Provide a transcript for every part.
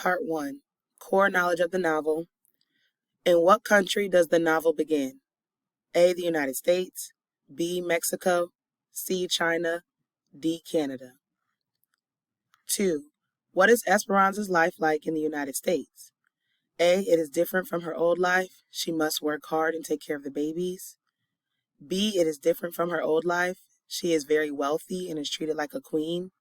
Part 1. Core knowledge of the novel. In what country does the novel begin? A. The United States. B. Mexico. C. China. D. Canada. 2. What is Esperanza's life like in the United States? A. It is different from her old life. She must work hard and take care of the babies. B. It is different from her old life. She is very wealthy and is treated like a queen.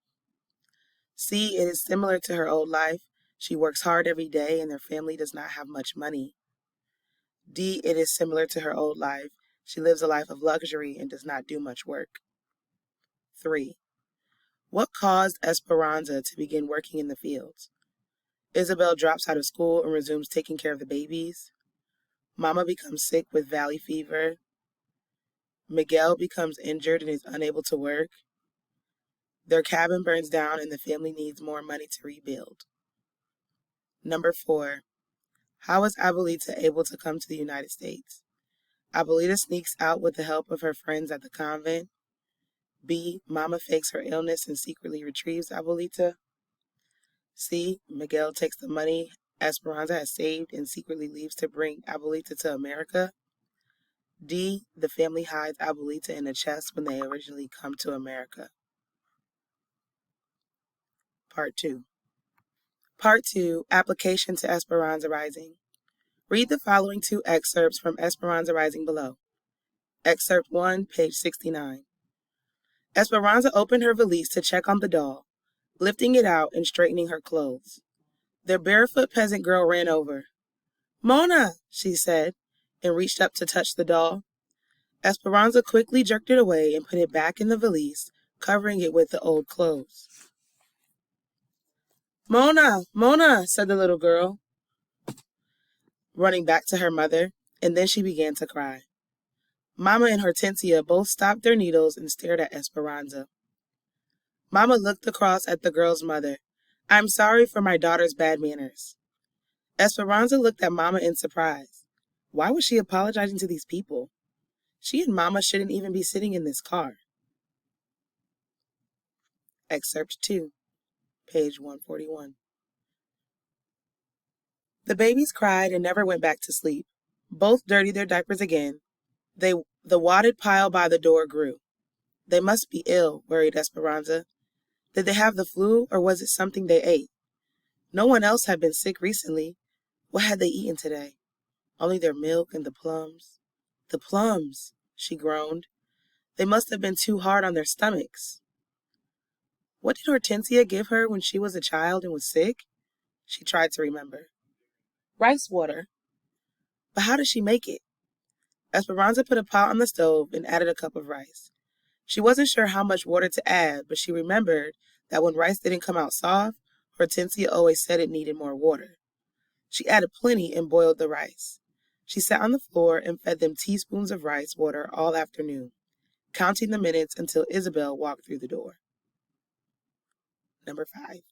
C. It is similar to her old life. She works hard every day and their family does not have much money. D. It is similar to her old life. She lives a life of luxury and does not do much work. 3. What caused Esperanza to begin working in the fields? Isabel drops out of school and resumes taking care of the babies. Mama becomes sick with valley fever. Miguel becomes injured and is unable to work. Their cabin burns down and the family needs more money to rebuild. Number 4. How is Abuelita able to come to the United States? Abuelita sneaks out with the help of her friends at the convent. B. Mama fakes her illness and secretly retrieves Abuelita. C. Miguel takes the money Esperanza has saved and secretly leaves to bring Abuelita to America. D. The family hides Abuelita in a chest when they originally come to America. Part 2. Part 2. Application to Esperanza Rising. Read the following 2 excerpts from Esperanza Rising below. Excerpt 1, page 69. Esperanza opened her valise to check on the doll, lifting it out and straightening her clothes. The barefoot peasant girl ran over. "Mona," she said, and reached up to touch the doll. Esperanza quickly jerked it away and put it back in the valise, covering it with the old clothes. "Mona, Mona," said the little girl, running back to her mother, and then she began to cry. Mama and Hortensia both stopped their needles and stared at Esperanza. Mama looked across at the girl's mother. "I'm sorry for my daughter's bad manners." Esperanza looked at Mama in surprise. Why was she apologizing to these people? She and Mama shouldn't even be sitting in this car. Excerpt 2, page 141. The babies cried and never went back to sleep. Both dirtied their diapers again. The wadded pile by the door grew. They must be ill, worried Esperanza. Did they have the flu, or was it something they ate? No one else had been sick recently. What had they eaten today? Only their milk and the plums. The plums, she groaned. They must have been too hard on their stomachs. What did Hortensia give her when she was a child and was sick? She tried to remember. Rice water. But how did she make it? Esperanza put a pot on the stove and added a cup of rice. She wasn't sure how much water to add, but she remembered that when rice didn't come out soft, Hortensia always said it needed more water. She added plenty and boiled the rice. She sat on the floor and fed them teaspoons of rice water all afternoon, counting the minutes until Isabel walked through the door. Number 5.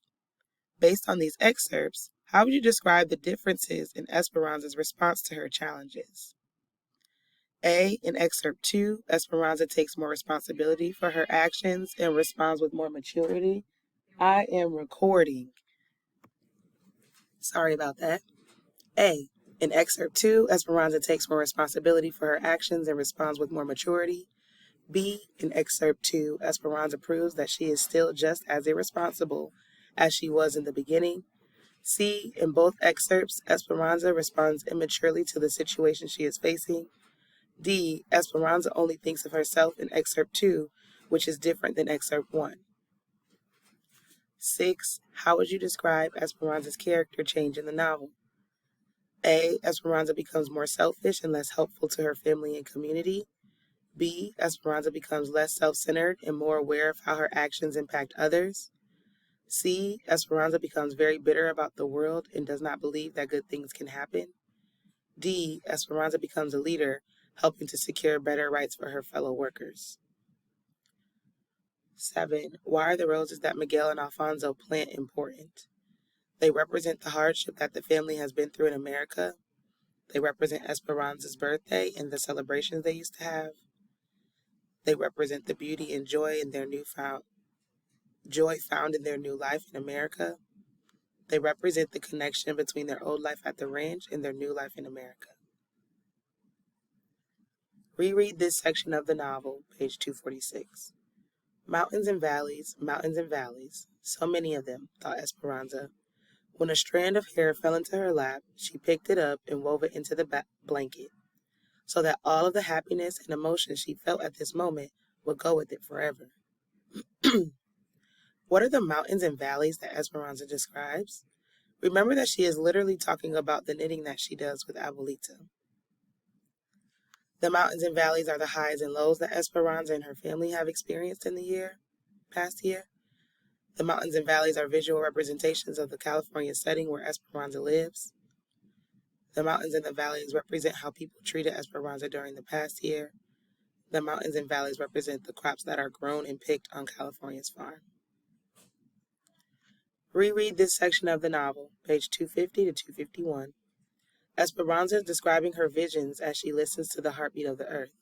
Based on these excerpts, how would you describe the differences in Esperanza's response to her challenges? A. In excerpt 2, Esperanza takes more responsibility for her actions and responds with more maturity. I am recording. Sorry about that. A. In excerpt 2, Esperanza takes more responsibility for her actions and responds with more maturity. B. In excerpt 2, Esperanza proves that she is still just as irresponsible as she was in the beginning. C. In both excerpts, Esperanza responds immaturely to the situation she is facing. D. Esperanza only thinks of herself in excerpt 2, which is different than excerpt 1. 6. How would you describe Esperanza's character change in the novel? A. Esperanza becomes more selfish and less helpful to her family and community. B. Esperanza becomes less self-centered and more aware of how her actions impact others. C. Esperanza becomes very bitter about the world and does not believe that good things can happen. D. Esperanza becomes a leader, helping to secure better rights for her fellow workers. 7. Why are the roses that Miguel and Alfonso plant important? They represent the hardship that the family has been through in America. They represent Esperanza's birthday and the celebrations they used to have. They represent the beauty and joy found in their new life in America. They represent the connection between their old life at the ranch and their new life in America. Reread this section of the novel, page 246. Mountains and valleys, so many of them, thought Esperanza. When a strand of hair fell into her lap, she picked it up and wove it into the blanket, so that all of the happiness and emotion she felt at this moment would go with it forever. What are the mountains and valleys that Esperanza describes? Remember that she is literally talking about the knitting that she does with Abuelita. The mountains and valleys are the highs and lows that Esperanza and her family have experienced in the past year. The mountains and valleys are visual representations of the California setting where Esperanza lives. The mountains and the valleys represent how people treated Esperanza during the past year. The mountains and valleys represent the crops that are grown and picked on California's farm. Reread this section of the novel, page 250 to 251. Esperanza is describing her visions as she listens to the heartbeat of the earth.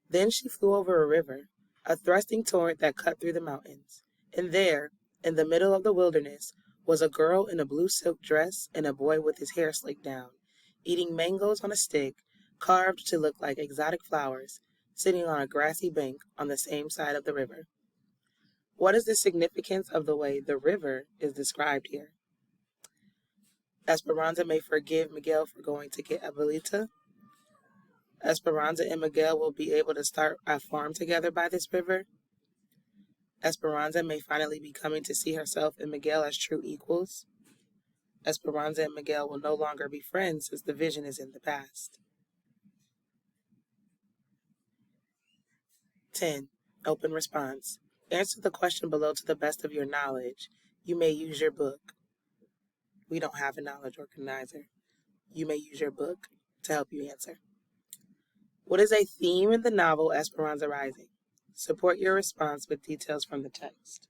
Then she flew over a river, a thrusting torrent that cut through the mountains. And there, in the middle of the wilderness, was a girl in a blue silk dress and a boy with his hair slicked down, eating mangoes on a stick, carved to look like exotic flowers, sitting on a grassy bank on the same side of the river. What is the significance of the way the river is described here? Esperanza may forgive Miguel for going to get Abuelita. Esperanza and Miguel will be able to start a farm together by this river. Esperanza may finally be coming to see herself and Miguel as true equals. Esperanza and Miguel will no longer be friends since the vision is in the past. 10. Open response. Answer the question below to the best of your knowledge. You may use your book. We don't have a knowledge organizer. You may use your book to help you answer. What is a theme in the novel Esperanza Rising? Support your response with details from the text.